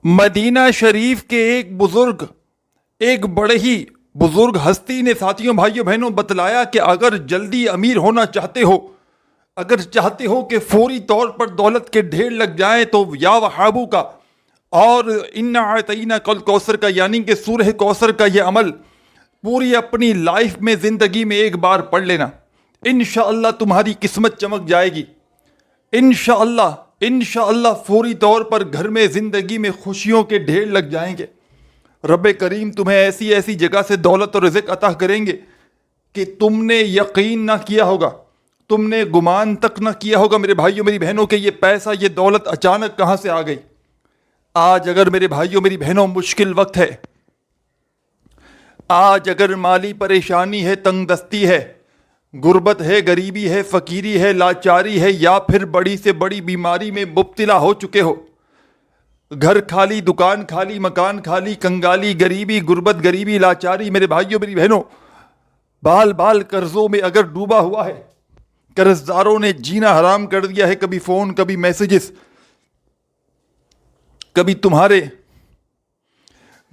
مدینہ شریف کے ایک بڑے ہی بزرگ ہستی نے ساتھیوں بھائیوں بہنوں بتلایا کہ اگر جلدی امیر ہونا چاہتے ہو، اگر چاہتے ہو کہ فوری طور پر دولت کے ڈھیر لگ جائیں، تو یا وہابو کا اور انا اعطیناک کل کوثر کا یعنی کہ سورہ کوثر کا یہ عمل پوری اپنی لائف میں، زندگی میں ایک بار پڑھ لینا۔ انشاءاللہ تمہاری قسمت چمک جائے گی۔ انشاءاللہ فوری طور پر گھر میں، زندگی میں خوشیوں کے ڈھیر لگ جائیں گے۔ رب کریم تمہیں ایسی جگہ سے دولت اور رزق عطا کریں گے کہ تم نے یقین نہ کیا ہوگا، تم نے گمان تک نہ کیا ہوگا میرے بھائیوں میری بہنوں کہ یہ پیسہ، یہ دولت اچانک کہاں سے آ گئی۔ آج اگر میرے بھائیوں میری بہنوں مشکل وقت ہے، آج اگر مالی پریشانی ہے، تنگ دستی ہے، غربت ہے، غریبی ہے، فقیری ہے، لاچاری ہے، یا پھر بڑی سے بڑی بیماری میں مبتلا ہو چکے ہو، گھر خالی، دکان خالی، مکان خالی، کنگالی، غریبی، غربت، غریبی، لاچاری، میرے بھائیوں میری بہنوں بال بال قرضوں میں اگر ڈوبا ہوا ہے، قرض داروں نے جینا حرام کر دیا ہے، کبھی فون، کبھی میسیجز، کبھی تمہارے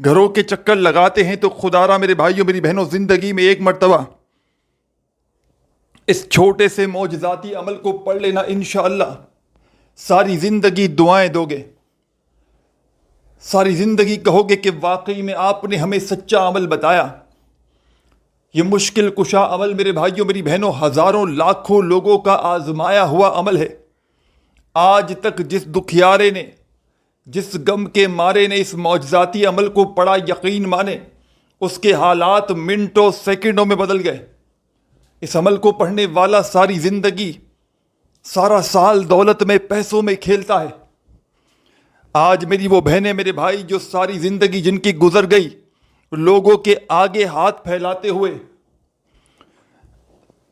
گھروں کے چکر لگاتے ہیں، تو خدا را میرے بھائیوں میری بہنوں زندگی میں ایک مرتبہ اس چھوٹے سے معجزاتی عمل کو پڑھ لینا، انشاءاللہ ساری زندگی دعائیں دو گے، ساری زندگی کہو گے کہ واقعی میں آپ نے ہمیں سچا عمل بتایا۔ یہ مشکل کشا عمل میرے بھائیوں میری بہنوں ہزاروں لاکھوں لوگوں کا آزمایا ہوا عمل ہے۔ آج تک جس دکھیارے نے، جس غم کے مارے نے اس معجزاتی عمل کو پڑھا، یقین مانے اس کے حالات منٹوں سیکنڈوں میں بدل گئے۔ اس عمل کو پڑھنے والا ساری زندگی، سارا سال دولت میں، پیسوں میں کھیلتا ہے۔ آج میری وہ بہنیں، میرے بھائی جو ساری زندگی جن کی گزر گئی لوگوں کے آگے ہاتھ پھیلاتے ہوئے،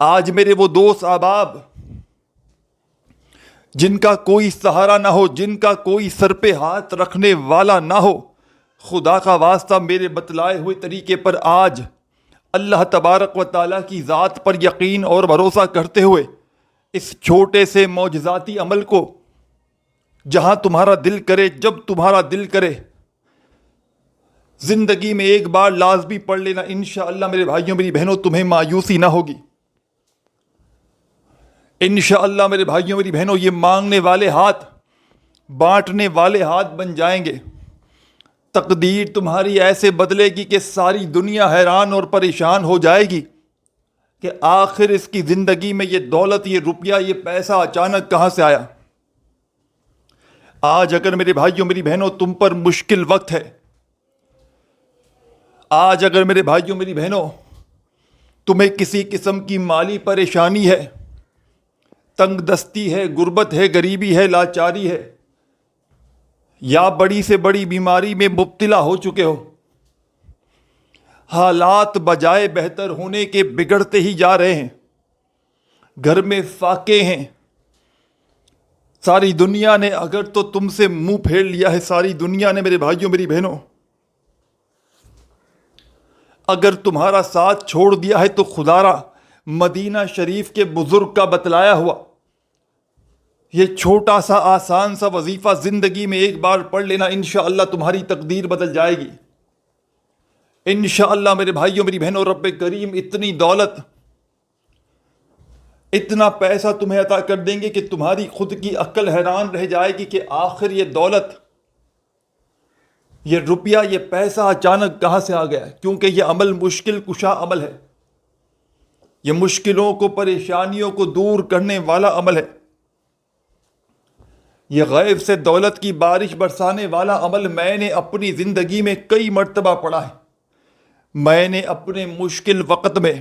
آج میرے وہ دوست احباب جن کا کوئی سہارا نہ ہو، جن کا کوئی سر پہ ہاتھ رکھنے والا نہ ہو، خدا کا واسطہ میرے بتلائے ہوئے طریقے پر آج اللہ تبارک و تعالیٰ کی ذات پر یقین اور بھروسہ کرتے ہوئے اس چھوٹے سے معجزاتی عمل کو جہاں تمہارا دل کرے، جب تمہارا دل کرے، زندگی میں ایک بار لازمی پڑھ لینا۔ انشاءاللہ میرے بھائیوں میری بہنوں تمہیں مایوسی نہ ہوگی۔ انشاءاللہ میرے بھائیوں میری بہنوں یہ مانگنے والے ہاتھ بانٹنے والے ہاتھ بن جائیں گے۔ تقدیر تمہاری ایسے بدلے گی کہ ساری دنیا حیران اور پریشان ہو جائے گی کہ آخر اس کی زندگی میں یہ دولت، یہ روپیہ، یہ پیسہ اچانک کہاں سے آیا۔ آج اگر میرے بھائیوں میری بہنوں تم پر مشکل وقت ہے، آج اگر میرے بھائیوں میری بہنوں تمہیں کسی قسم کی مالی پریشانی ہے، تنگ دستی ہے، غربت ہے، غریبی ہے، لاچاری ہے، یا بڑی سے بڑی بیماری میں مبتلا ہو چکے ہو، حالات بجائے بہتر ہونے کے بگڑتے ہی جا رہے ہیں، گھر میں فاقے ہیں، ساری دنیا نے اگر تو تم سے منہ پھیر لیا ہے، ساری دنیا نے میرے بھائیوں میری بہنوں اگر تمہارا ساتھ چھوڑ دیا ہے، تو خدا را مدینہ شریف کے بزرگ کا بتلایا ہوا یہ چھوٹا سا آسان سا وظیفہ زندگی میں ایک بار پڑھ لینا، انشاءاللہ تمہاری تقدیر بدل جائے گی۔ انشاءاللہ میرے بھائیوں میری بہنوں رب کریم اتنی دولت، اتنا پیسہ تمہیں عطا کر دیں گے کہ تمہاری خود کی عقل حیران رہ جائے گی کہ آخر یہ دولت، یہ روپیہ، یہ پیسہ اچانک کہاں سے آ گیا، کیونکہ یہ عمل مشکل کشا عمل ہے، یہ مشکلوں کو، پریشانیوں کو دور کرنے والا عمل ہے، یہ غیب سے دولت کی بارش برسانے والا عمل میں نے اپنی زندگی میں کئی مرتبہ پڑھا ہے۔ میں نے اپنے مشکل وقت میں،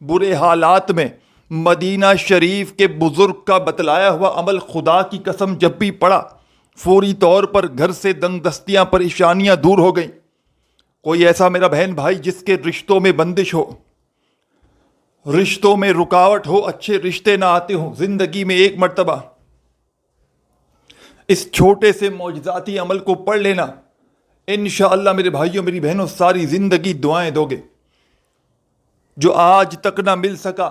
برے حالات میں مدینہ شریف کے بزرگ کا بتلایا ہوا عمل خدا کی قسم جب بھی پڑھا، فوری طور پر گھر سے تنگ دستیاں، پریشانیاں دور ہو گئیں۔ کوئی ایسا میرا بہن بھائی جس کے رشتوں میں بندش ہو، رشتوں میں رکاوٹ ہو، اچھے رشتے نہ آتے ہوں، زندگی میں ایک مرتبہ اس چھوٹے سے معجزاتی عمل کو پڑھ لینا، انشاءاللہ میرے بھائیوں میری بہنوں ساری زندگی دعائیں دو گے۔ جو آج تک نہ مل سکا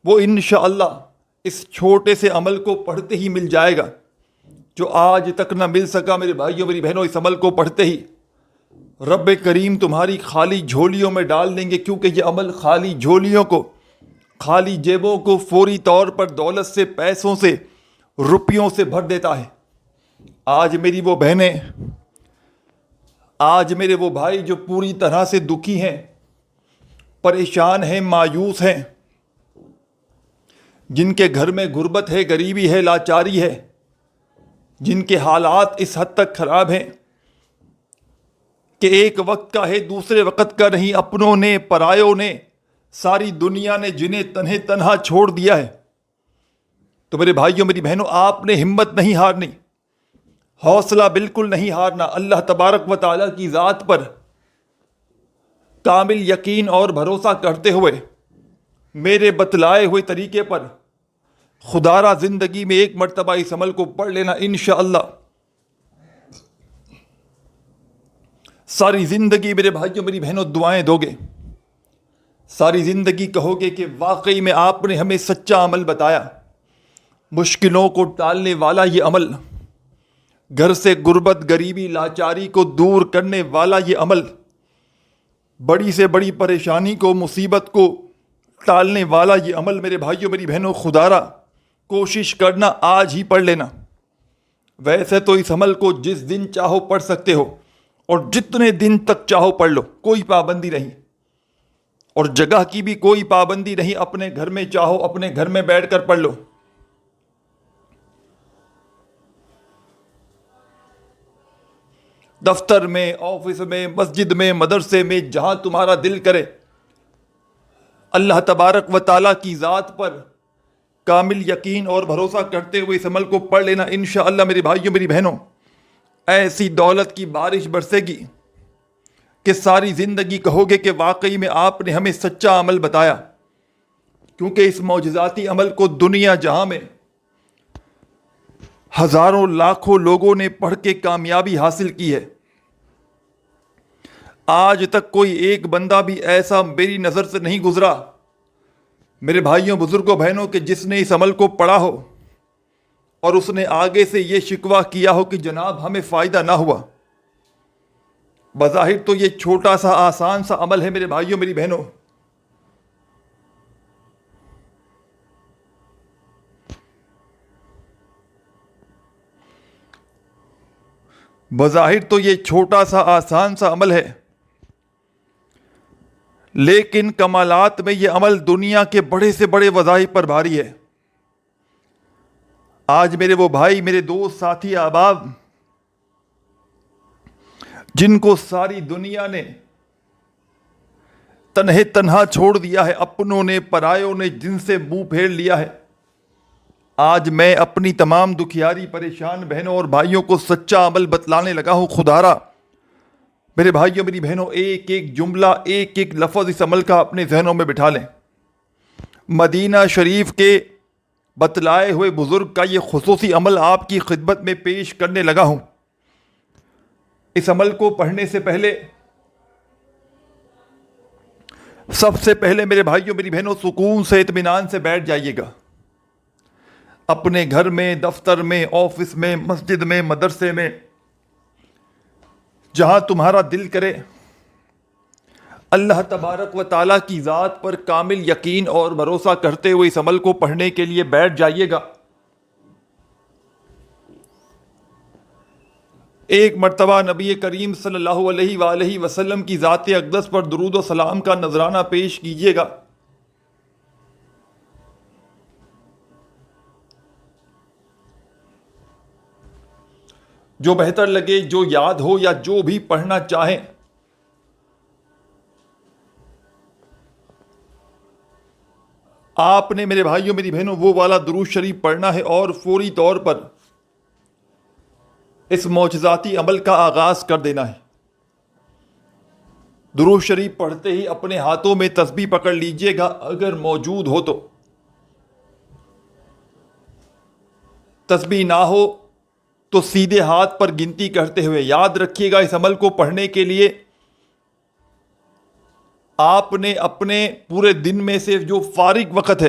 وہ انشاءاللہ اس چھوٹے سے عمل کو پڑھتے ہی مل جائے گا۔ جو آج تک نہ مل سکا میرے بھائیوں میری بہنوں اس عمل کو پڑھتے ہی رب کریم تمہاری خالی جھولیوں میں ڈال دیں گے، کیونکہ یہ عمل خالی جھولیوں کو، خالی جیبوں کو فوری طور پر دولت سے، پیسوں سے، روپیوں سے بھر دیتا ہے۔ آج میری وہ بہنیں، آج میرے وہ بھائی جو پوری طرح سے دکھی ہیں، پریشان ہیں، مایوس ہیں، جن کے گھر میں غربت ہے، غریبی ہے، لاچاری ہے، جن کے حالات اس حد تک خراب ہیں کہ ایک وقت کا ہے دوسرے وقت کا نہیں، اپنوں نے، پرایوں نے، ساری دنیا نے جنہیں تنہا چھوڑ دیا ہے۔ تو میرے بھائیوں میری بہنوں، آپ نے ہمت نہیں ہارنی، حوصلہ بالکل نہیں ہارنا، اللہ تبارک و تعالیٰ کی ذات پر کامل یقین اور بھروسہ کرتے ہوئے میرے بتلائے ہوئے طریقے پر خدا را زندگی میں ایک مرتبہ اس عمل کو پڑھ لینا، انشاءاللہ ساری زندگی میرے بھائیوں میری بہنوں دعائیں دو گے، ساری زندگی کہو گے کہ واقعی میں آپ نے ہمیں سچا عمل بتایا، مشکلوں کو ٹالنے والا یہ عمل، گھر سے غربت، غریبی، لاچاری کو دور کرنے والا یہ عمل، بڑی سے بڑی پریشانی کو، مصیبت کو ٹالنے والا یہ عمل، میرے بھائیوں میری بہنوں خدا را کوشش کرنا آج ہی پڑھ لینا۔ ویسے تو اس عمل کو جس دن چاہو پڑھ سکتے ہو اور جتنے دن تک چاہو پڑھ لو، کوئی پابندی نہیں، اور جگہ کی بھی کوئی پابندی نہیں، اپنے گھر میں چاہو اپنے گھر میں بیٹھ کر پڑھ لو۔ دفتر میں، آفس میں، مسجد میں، مدرسے میں، جہاں تمہارا دل کرے، اللہ تبارک و تعالیٰ کی ذات پر کامل یقین اور بھروسہ کرتے ہوئے اس عمل کو پڑھ لینا، انشاءاللہ میرے بھائیوں میری بہنوں ایسی دولت کی بارش برسے گی کہ ساری زندگی کہو گے کہ واقعی میں آپ نے ہمیں سچا عمل بتایا، کیونکہ اس معجزاتی عمل کو دنیا جہاں میں ہزاروں لاکھوں لوگوں نے پڑھ کے کامیابی حاصل کی ہے۔ آج تک کوئی ایک بندہ بھی ایسا میری نظر سے نہیں گزرا میرے بھائیوں، بزرگوں، بہنوں، کہ جس نے اس عمل کو پڑھا ہو اور اس نے آگے سے یہ شکوہ کیا ہو کہ جناب ہمیں فائدہ نہ ہوا۔ بظاہر تو یہ چھوٹا سا آسان سا عمل ہے میرے بھائیوں میری بہنوں، بظاہر تو یہ چھوٹا سا آسان سا عمل ہے، لیکن کمالات میں یہ عمل دنیا کے بڑے سے بڑے وظائف پر بھاری ہے۔ آج میرے وہ بھائی، میرے دوست، ساتھی، احباب، جن کو ساری دنیا نے تنہا چھوڑ دیا ہے، اپنوں نے، پرایوں نے، جن سے منہ پھیر لیا ہے، آج میں اپنی تمام دکھیاری پریشان بہنوں اور بھائیوں کو سچا عمل بتلانے لگا ہوں۔ خدا را میرے بھائیوں میری بہنوں ایک ایک جملہ، ایک ایک لفظ اس عمل کا اپنے ذہنوں میں بٹھا لیں۔ مدینہ شریف کے بتلائے ہوئے بزرگ کا یہ خصوصی عمل آپ کی خدمت میں پیش کرنے لگا ہوں۔ اس عمل کو پڑھنے سے پہلے سب سے پہلے میرے بھائیوں میری بہنوں سکون سے، اطمینان سے بیٹھ جائیے گا، اپنے گھر میں، دفتر میں، آفس میں، مسجد میں، مدرسے میں، جہاں تمہارا دل کرے، اللہ تبارک و تعالیٰ کی ذات پر کامل یقین اور بھروسہ کرتے ہوئے اس عمل کو پڑھنے کے لیے بیٹھ جائیے گا۔ ایک مرتبہ نبی کریم صلی اللہ علیہ وآلہ وسلم کی ذات اقدس پر درود و سلام کا نذرانہ پیش کیجیے گا۔ جو بہتر لگے، جو یاد ہو یا جو بھی پڑھنا چاہیں، آپ نے میرے بھائیوں میری بہنوں وہ والا درود شریف پڑھنا ہے اور فوری طور پر اس معجزاتی عمل کا آغاز کر دینا ہے۔ درود شریف پڑھتے ہی اپنے ہاتھوں میں تسبیح پکڑ لیجئے گا، اگر موجود ہو تو۔ تسبیح نہ ہو تو سیدھے ہاتھ پر گنتی کرتے ہوئے یاد رکھیے گا، اس عمل کو پڑھنے کے لیے آپ نے اپنے پورے دن میں سے جو فارغ وقت ہے،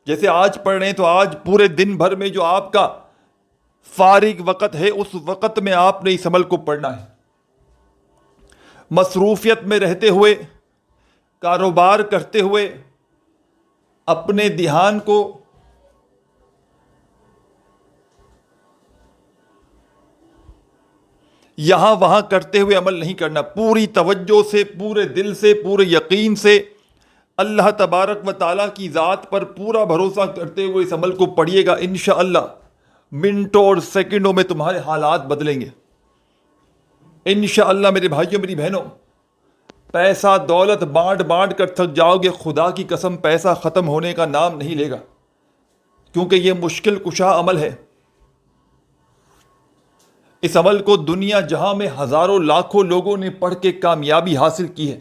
جیسے آج پڑھ رہے ہیں تو آج پورے دن بھر میں جو آپ کا فارغ وقت ہے اس وقت میں آپ نے اس عمل کو پڑھنا ہے. مصروفیت میں رہتے ہوئے، کاروبار کرتے ہوئے، اپنے دھیان کو یہاں وہاں کرتے ہوئے عمل نہیں کرنا. پوری توجہ سے، پورے دل سے، پورے یقین سے اللہ تبارک و تعالیٰ کی ذات پر پورا بھروسہ کرتے ہوئے اس عمل کو پڑھیے گا. انشاءاللہ منٹوں اور سیکنڈوں میں تمہارے حالات بدلیں گے. انشاءاللہ میرے بھائیوں، میری بہنوں، پیسہ دولت بانٹ بانٹ کر تھک جاؤ گے. خدا کی قسم پیسہ ختم ہونے کا نام نہیں لے گا، کیونکہ یہ مشکل کشا عمل ہے. اس عمل کو دنیا جہاں میں ہزاروں لاکھوں لوگوں نے پڑھ کے کامیابی حاصل کی ہے.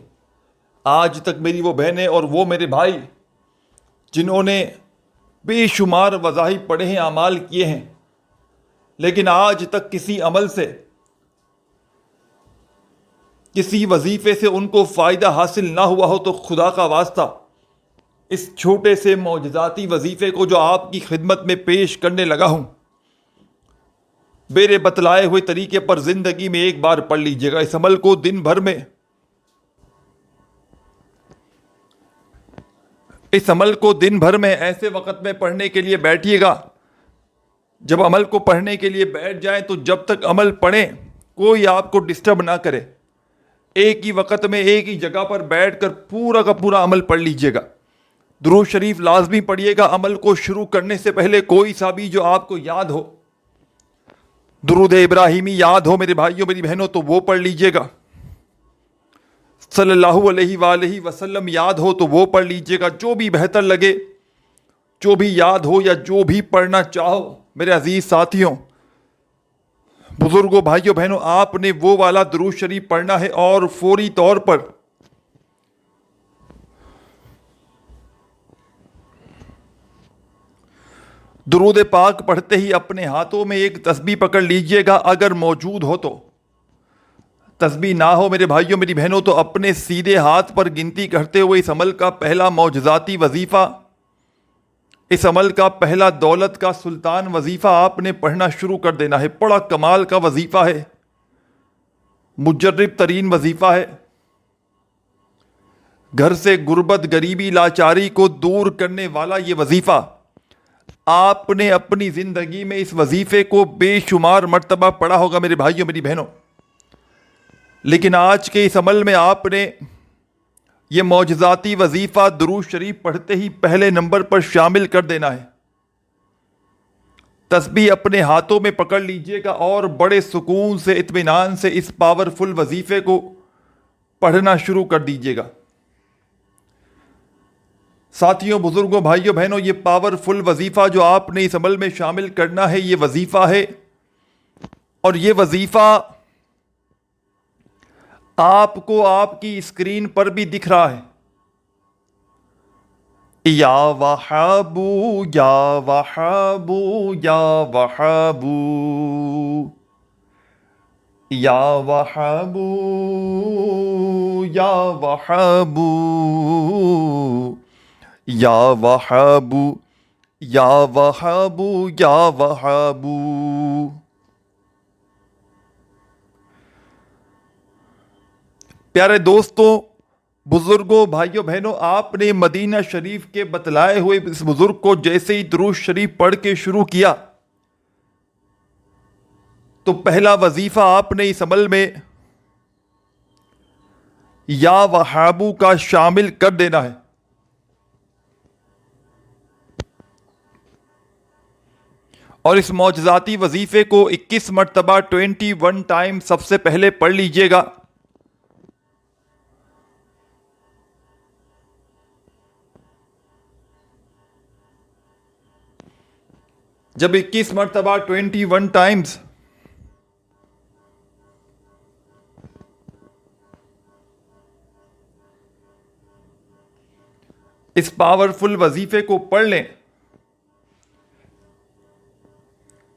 آج تک میری وہ بہنیں اور وہ میرے بھائی جنہوں نے بے شمار وظائف پڑھے ہیں، اعمال کیے ہیں، لیکن آج تک کسی عمل سے، کسی وظیفے سے ان کو فائدہ حاصل نہ ہوا ہو، تو خدا کا واسطہ اس چھوٹے سے معجزاتی وظیفے کو جو آپ کی خدمت میں پیش کرنے لگا ہوں، میرے بتلائے ہوئے طریقے پر زندگی میں ایک بار پڑھ لیجئے گا. اس عمل کو دن بھر میں ایسے وقت میں پڑھنے کے لیے بیٹھیے گا. جب عمل کو پڑھنے کے لیے بیٹھ جائیں تو جب تک عمل پڑھیں کوئی آپ کو ڈسٹرب نہ کرے. ایک ہی وقت میں ایک ہی جگہ پر بیٹھ کر پورا کا پورا عمل پڑھ لیجئے گا. درود شریف لازمی پڑھیے گا. عمل کو شروع کرنے سے پہلے کوئی سا بھی جو آپ کو یاد ہو، درود ابراہیمی یاد ہو میرے بھائیوں، میری بہنوں، تو وہ پڑھ لیجئے گا. صلی اللہ علیہ وآلہ وسلم یاد ہو تو وہ پڑھ لیجئے گا. جو بھی بہتر لگے، جو بھی یاد ہو یا جو بھی پڑھنا چاہو میرے عزیز ساتھیوں، بزرگوں، بھائیوں، بہنوں، آپ نے وہ والا درود شریف پڑھنا ہے اور فوری طور پر درود پاک پڑھتے ہی اپنے ہاتھوں میں ایک تسبیح پکڑ لیجئے گا. اگر موجود ہو تو، تسبیح نہ ہو میرے بھائیوں، میری بہنوں، تو اپنے سیدھے ہاتھ پر گنتی کرتے ہوئے اس عمل کا پہلا معجزاتی وظیفہ، اس عمل کا پہلا دولت کا سلطان وظیفہ آپ نے پڑھنا شروع کر دینا ہے. بڑا کمال کا وظیفہ ہے، مجرب ترین وظیفہ ہے. گھر سے غربت، غریبی، لاچاری کو دور کرنے والا یہ وظیفہ، آپ نے اپنی زندگی میں اس وظیفے کو بے شمار مرتبہ پڑھا ہوگا میرے بھائیوں، میری بہنوں. لیکن آج کے اس عمل میں آپ نے یہ معجزاتی وظیفہ درود شریف پڑھتے ہی پہلے نمبر پر شامل کر دینا ہے. تسبیح اپنے ہاتھوں میں پکڑ لیجئے گا اور بڑے سکون سے، اطمینان سے اس پاورفل وظیفے کو پڑھنا شروع کر دیجئے گا. ساتھیوں، بزرگوں، بھائیوں، بہنوں، یہ پاورفل وظیفہ جو آپ نے اس عمل میں شامل کرنا ہے، یہ وظیفہ ہے، اور یہ وظیفہ آپ کو آپ کی اسکرین پر بھی دکھ رہا ہے. یا وہابو یا وہابو یا وہابو یا وہابو یا وہابو یا وہابو یا وہابو یا وہابو. پیارے دوستوں، بزرگوں، بھائیوں، بہنوں، آپ نے مدینہ شریف کے بتلائے ہوئے اس بزرگ کو جیسے ہی درود شریف پڑھ کے شروع کیا تو پہلا وظیفہ آپ نے اس عمل میں یا وہابو کا شامل کر دینا ہے. اور اس معجزاتی وظیفے کو 21 مرتبہ 21 ٹائم سب سے پہلے پڑھ لیجئے گا. جب 21 مرتبہ 21 ٹائمز اس پاورفل وظیفے کو پڑھ لیں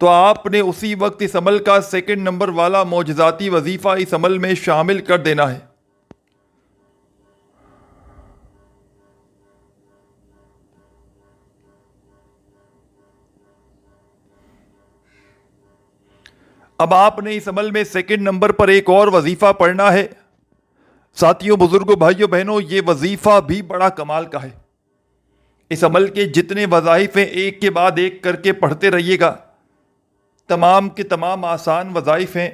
تو آپ نے اسی وقت اس عمل کا سیکنڈ نمبر والا معجزاتی وظیفہ اس عمل میں شامل کر دینا ہے. اب آپ نے اس عمل میں سیکنڈ نمبر پر ایک اور وظیفہ پڑھنا ہے۔ ساتھیوں، بزرگوں، بھائیوں، بہنوں، یہ وظیفہ بھی بڑا کمال کا ہے۔ اس عمل کے جتنے وظائف ہیں ایک کے بعد ایک کر کے پڑھتے رہیے گا، تمام کے تمام آسان وظائف ہیں۔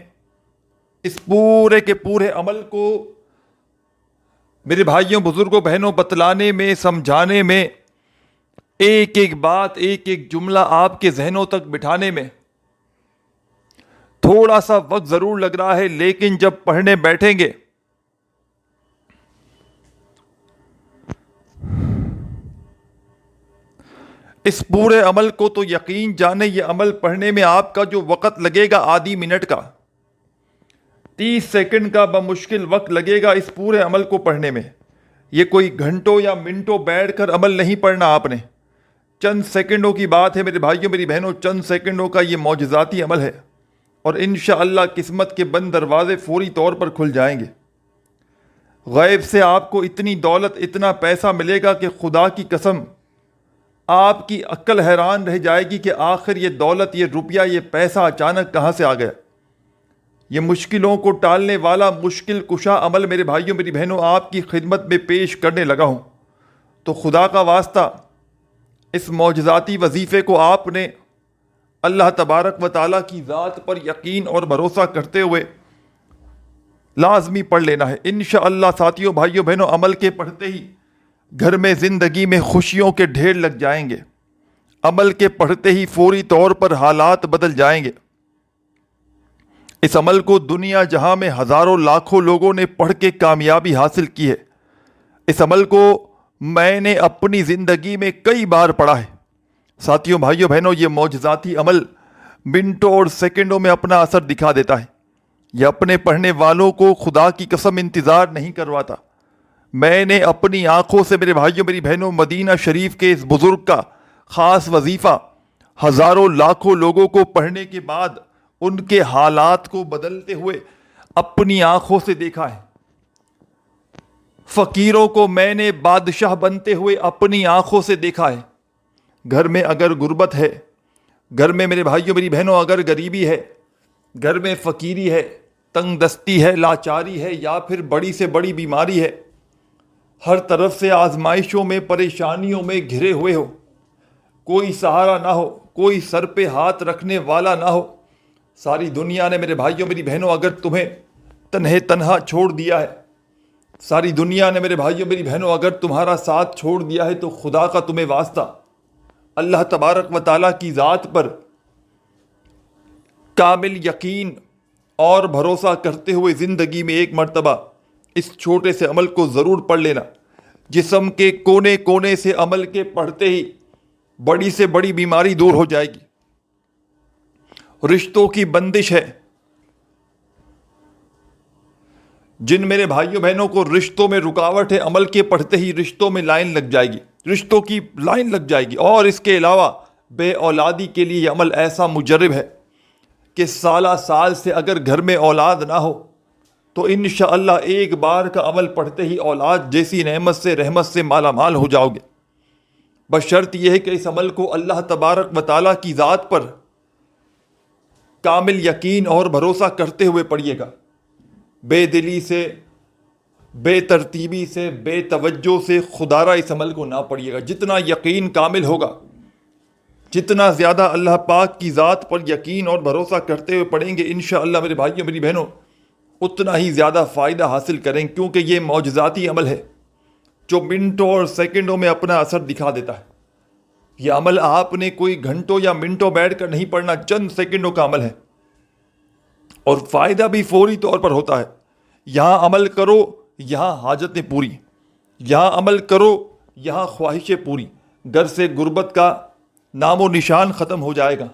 اس پورے کے پورے عمل کو میرے بھائیوں، بزرگوں، بہنوں بتلانے میں، سمجھانے میں، ایک ایک بات، ایک ایک جملہ آپ کے ذہنوں تک بٹھانے میں تھوڑا سا وقت ضرور لگ رہا ہے، لیکن جب پڑھنے بیٹھیں گے اس پورے عمل کو، تو یقین جانے یہ عمل پڑھنے میں آپ کا جو وقت لگے گا آدھی منٹ کا، 30 سیکنڈ کا بمشکل وقت لگے گا اس پورے عمل کو پڑھنے میں۔ یہ کوئی گھنٹوں یا منٹوں بیٹھ کر عمل نہیں پڑھنا آپ نے، چند سیکنڈوں کی بات ہے میرے بھائیوں، میری بہنوں، چند سیکنڈوں کا یہ معجزاتی عمل ہے، اور انشاءاللہ قسمت کے بند دروازے فوری طور پر کھل جائیں گے۔ غیب سے آپ کو اتنی دولت، اتنا پیسہ ملے گا کہ خدا کی قسم آپ کی عقل حیران رہ جائے گی کہ آخر یہ دولت، یہ روپیہ، یہ پیسہ اچانک کہاں سے آ گیا۔ یہ مشکلوں کو ٹالنے والا مشکل کشا عمل میرے بھائیوں، میری بہنوں آپ کی خدمت میں پیش کرنے لگا ہوں، تو خدا کا واسطہ اس معجزاتی وظیفے کو آپ نے اللہ تبارک و تعالیٰ کی ذات پر یقین اور بھروسہ کرتے ہوئے لازمی پڑھ لینا ہے۔ انشاءاللہ ساتھیوں، بھائیوں، بہنوں، عمل کے پڑھتے ہی گھر میں زندگی میں خوشیوں کے ڈھیر لگ جائیں گے۔ عمل کے پڑھتے ہی فوری طور پر حالات بدل جائیں گے۔ اس عمل کو دنیا جہاں میں ہزاروں لاکھوں لوگوں نے پڑھ کے کامیابی حاصل کی ہے۔ اس عمل کو میں نے اپنی زندگی میں کئی بار پڑھا ہے۔ ساتھیوں، بھائیوں، بہنوں، یہ معجزاتی عمل منٹوں اور سیکنڈوں میں اپنا اثر دکھا دیتا ہے۔ یہ اپنے پڑھنے والوں کو خدا کی قسم انتظار نہیں کرواتا۔ میں نے اپنی آنکھوں سے میرے بھائیوں، میری بہنوں مدینہ شریف کے اس بزرگ کا خاص وظیفہ ہزاروں لاکھوں لوگوں کو پڑھنے کے بعد ان کے حالات کو بدلتے ہوئے اپنی آنکھوں سے دیکھا ہے۔ فقیروں کو میں نے بادشاہ بنتے ہوئے اپنی آنکھوں سے دیکھا ہے۔ گھر میں اگر غربت ہے، گھر میں میرے بھائیوں، میری بہنوں اگر غریبی ہے، گھر میں فقیری ہے، تنگ دستی ہے، لاچاری ہے، یا پھر بڑی سے بڑی بیماری ہے، ہر طرف سے آزمائشوں میں، پریشانیوں میں گھرے ہوئے ہو، کوئی سہارا نہ ہو، کوئی سر پہ ہاتھ رکھنے والا نہ ہو، ساری دنیا نے میرے بھائیوں، میری بہنوں اگر تمہیں تنہا چھوڑ دیا ہے، ساری دنیا نے میرے بھائیوں، میری بہنوں اگر تمہارا ساتھ چھوڑ دیا ہے، تو خدا کا تمہیں واسطہ اللہ تبارک و تعالیٰ کی ذات پر کامل یقین اور بھروسہ کرتے ہوئے زندگی میں ایک مرتبہ اس چھوٹے سے عمل کو ضرور پڑھ لینا۔ جسم کے کونے کونے سے عمل کے پڑھتے ہی بڑی سے بڑی بیماری دور ہو جائے گی۔ رشتوں کی بندش ہے، جن میرے بھائیوں بہنوں کو رشتوں میں رکاوٹ ہے، عمل کے پڑھتے ہی رشتوں میں لائن لگ جائے گی، رشتوں کی لائن لگ جائے گی۔ اور اس کے علاوہ بے اولادی کے لیے یہ عمل ایسا مجرب ہے کہ سالہ سال سے اگر گھر میں اولاد نہ ہو تو انشاءاللہ ایک بار کا عمل پڑھتے ہی اولاد جیسی نعمت سے، رحمت سے مالا مال ہو جاؤ گے۔ بشرط یہ ہے کہ اس عمل کو اللہ تبارک و تعالیٰ کی ذات پر کامل یقین اور بھروسہ کرتے ہوئے پڑھیے گا، بے دلی سے، بے ترتیبی سے، بے توجہ سے خدارہ اس عمل کو نہ پڑھیے گا۔ جتنا یقین کامل ہوگا، جتنا زیادہ اللہ پاک کی ذات پر یقین اور بھروسہ کرتے ہوئے پڑھیں گے، انشاءاللہ میرے بھائیوں، میری بہنوں اتنا ہی زیادہ فائدہ حاصل کریں، کیونکہ یہ معجزاتی عمل ہے جو منٹوں اور سیکنڈوں میں اپنا اثر دکھا دیتا ہے۔ یہ عمل آپ نے کوئی گھنٹوں یا منٹوں بیٹھ کر نہیں پڑھنا، چند سیکنڈوں کا عمل ہے، اور فائدہ بھی فوری طور پر ہوتا ہے۔ یہاں عمل کرو، یہاں حاجتیں پوری، یہاں عمل کرو، یہاں خواہشیں پوری، گھر سے غربت کا نام و نشان ختم ہو جائے گا،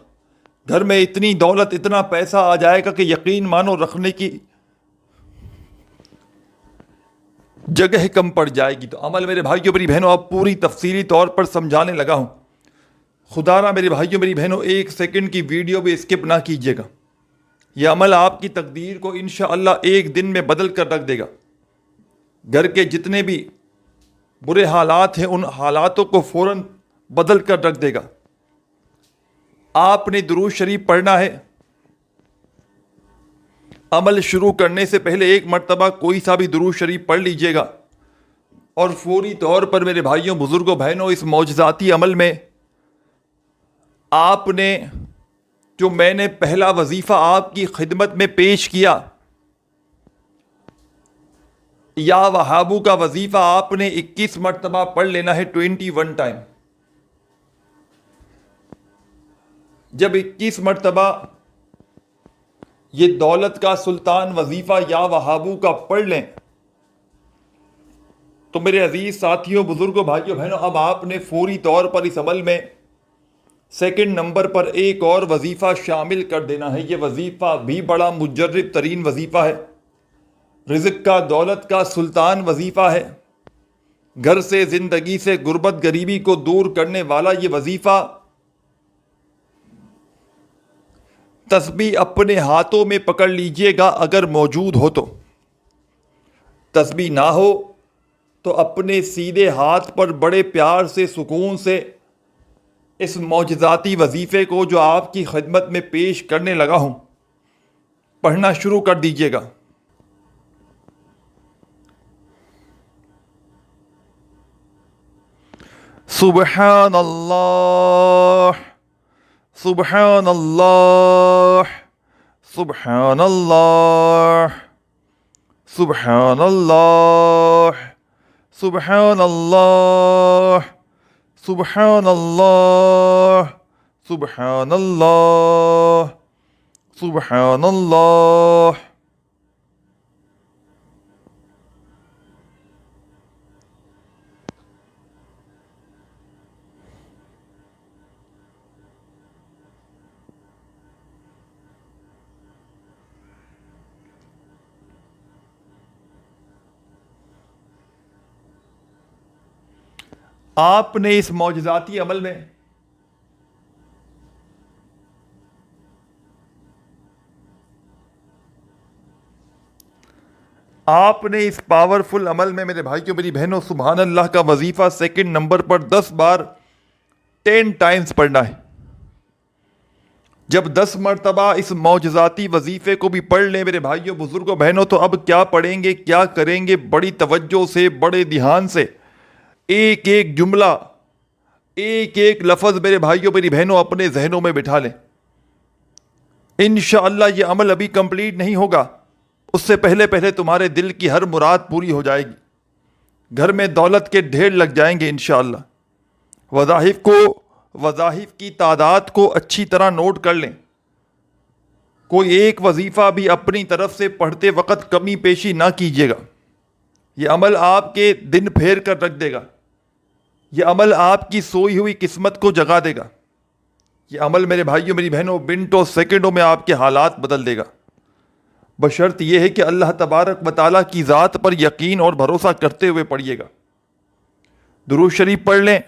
گھر میں اتنی دولت، اتنا پیسہ آ جائے گا کہ یقین مانو رکھنے کی جگہ کم پڑ جائے گی۔ تو عمل میرے بھائیوں، میری بہنوں اب پوری تفصیلی طور پر سمجھانے لگا ہوں۔ خدا را میرے بھائیوں، میری بہنوں ایک سیکنڈ کی ویڈیو بھی اسکپ نہ کیجیے گا۔ یہ عمل آپ کی تقدیر کو انشاءاللہ ایک دن میں بدل کر رکھ دے گا۔ گھر کے جتنے بھی برے حالات ہیں ان حالاتوں کو فوراً بدل کر رکھ دے گا۔ آپ نے درود شریف پڑھنا ہے، عمل شروع کرنے سے پہلے ایک مرتبہ کوئی سا بھی درود شریف پڑھ لیجئے گا، اور فوری طور پر میرے بھائیوں، بزرگوں، بہنوں، اس معجزاتی عمل میں آپ نے جو میں نے پہلا وظیفہ آپ کی خدمت میں پیش کیا، یا وہابو کا وظیفہ آپ نے 21 مرتبہ پڑھ لینا ہے، 21 ٹائم۔ جب 21 مرتبہ یہ دولت کا سلطان وظیفہ یا وہابو کا پڑھ لیں تو میرے عزیز ساتھیوں، بزرگوں، بھائیوں، بہنوں، اب آپ نے فوری طور پر اس عمل میں سیکنڈ نمبر پر ایک اور وظیفہ شامل کر دینا ہے۔ یہ وظیفہ بھی بڑا مجرب ترین وظیفہ ہے، رزق کا، دولت کا سلطان وظیفہ ہے، گھر سے، زندگی سے، غربت غریبی کو دور کرنے والا یہ وظیفہ۔ تسبیح اپنے ہاتھوں میں پکڑ لیجئے گا اگر موجود ہو تو، تسبیح نہ ہو تو اپنے سیدھے ہاتھ پر بڑے پیار سے، سکون سے اس معجزاتی وظیفے کو جو آپ کی خدمت میں پیش کرنے لگا ہوں پڑھنا شروع کر دیجئے گا۔ سبحان اللہ، سبحان اللہ، سبحان اللہ، سبحان اللہ، سبحان اللہ، سبحان اللہ، سبحان اللہ، سبحان اللہ۔ آپ نے اس معجزاتی عمل میں آپ نے اس پاورفل عمل میں میرے بھائیوں، میری بہنوں، سبحان اللہ کا وظیفہ سیکنڈ نمبر پر 10 بار 10 ٹائمز پڑھنا ہے۔ جب 10 مرتبہ اس معجزاتی وظیفے کو بھی پڑھ لیں میرے بھائیوں، بزرگوں، بہنوں، تو اب کیا پڑھیں گے، کیا کریں گے، بڑی توجہ سے، بڑے دھیان سے ایک ایک جملہ، ایک ایک لفظ میرے بھائیوں، میری بہنوں اپنے ذہنوں میں بٹھا لیں۔ انشاءاللہ یہ عمل ابھی کمپلیٹ نہیں ہوگا، اس سے پہلے پہلے تمہارے دل کی ہر مراد پوری ہو جائے گی، گھر میں دولت کے ڈھیر لگ جائیں گے انشاءاللہ۔ وظائف کی تعداد کو اچھی طرح نوٹ کر لیں، کوئی ایک وظیفہ بھی اپنی طرف سے پڑھتے وقت کمی پیشی نہ کیجیے گا، یہ عمل آپ کے دن پھیر کر رکھ دے گا، یہ عمل آپ کی سوئی ہوئی قسمت کو جگا دے گا، یہ عمل میرے بھائیوں، میری بہنوں منٹوں سیکنڈوں میں آپ کے حالات بدل دے گا، بشرط یہ ہے کہ اللہ تبارک و تعالیٰ کی ذات پر یقین اور بھروسہ کرتے ہوئے پڑھیے گا۔ درود شریف پڑھ لیں۔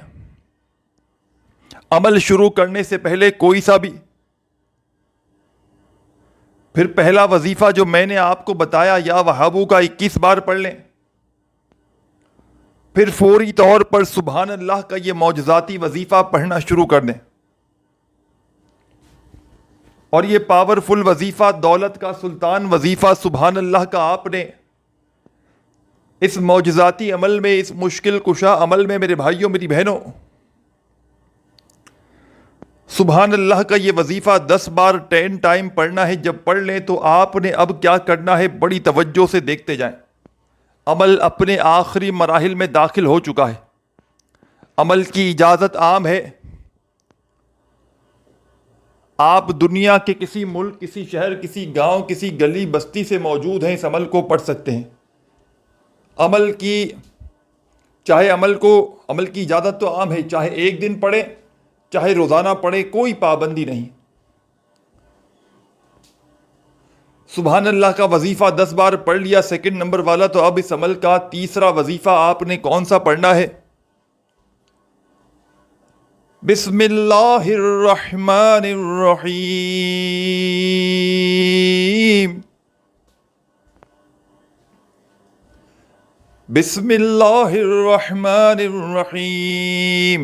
عمل شروع کرنے سے پہلے کوئی سا بھی، پھر پہلا وظیفہ جو میں نے آپ کو بتایا یا وہابو کا 21 بار پڑھ لیں، پھر فوری طور پر سبحان اللہ کا یہ معجزاتی وظیفہ پڑھنا شروع کر دیں، اور یہ پاورفل وظیفہ، دولت کا سلطان وظیفہ سبحان اللہ کا آپ نے اس معجزاتی عمل میں، اس مشکل کشا عمل میں میرے بھائیوں، میری بہنوں، سبحان اللہ کا یہ وظیفہ 10 بار 10 ٹائم پڑھنا ہے۔ جب پڑھ لیں تو آپ نے اب کیا کرنا ہے، بڑی توجہ سے دیکھتے جائیں۔ عمل اپنے آخری مراحل میں داخل ہو چکا ہے، عمل کی اجازت عام ہے، آپ دنیا کے کسی ملک، کسی شہر، کسی گاؤں، کسی گلی بستی سے موجود ہیں، اس عمل کو پڑھ سکتے ہیں۔ عمل کی اجازت تو عام ہے، چاہے ایک دن پڑھیں، چاہے روزانہ پڑھیں، کوئی پابندی نہیں۔ سبحان اللہ کا وظیفہ 10 بار پڑھ لیا سیکنڈ نمبر والا، تو اب اس عمل کا تیسرا وظیفہ آپ نے کون سا پڑھنا ہے؟ بسم اللہ الرحمن الرحیم، بسم اللہ الرحمن الرحیم۔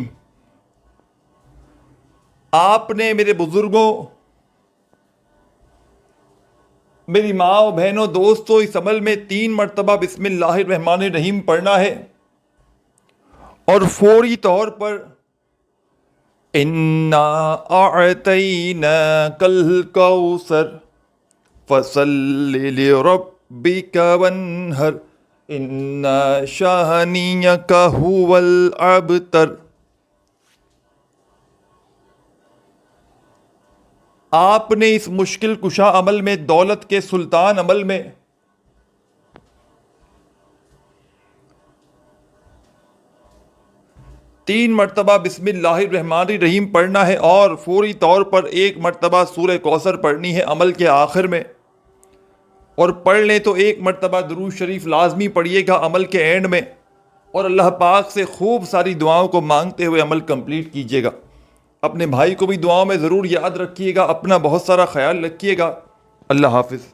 آپ نے میرے بزرگوں، میری ماں و بہنوں دوستوں، اس عمل میں 3 مرتبہ بسم اللہ الرحمن الرحیم پڑھنا ہے اور فوری طور پر اِنَّا أَعْطَيْنَاكَ الْكَوْثَرَ فَصَلِّ لِرَبِّكَ وَانْحَرْ إِنَّ شَانِئَكَ هُوَ الْأَبْتَرُ۔ آپ نے اس مشکل کشا عمل میں، دولت کے سلطان عمل میں تین مرتبہ بسم اللہ الرحمن الرحیم پڑھنا ہے اور فوری طور پر 1 مرتبہ سورہ کوثر پڑھنی ہے عمل کے آخر میں، اور پڑھ لیں تو 1 مرتبہ درود شریف لازمی پڑھیے گا عمل کے اینڈ میں، اور اللہ پاک سے خوب ساری دعاؤں کو مانگتے ہوئے عمل کمپلیٹ کیجیے گا۔ اپنے بھائی کو بھی دعاؤں میں ضرور یاد رکھیے گا، اپنا بہت سارا خیال رکھیے گا۔ اللہ حافظ۔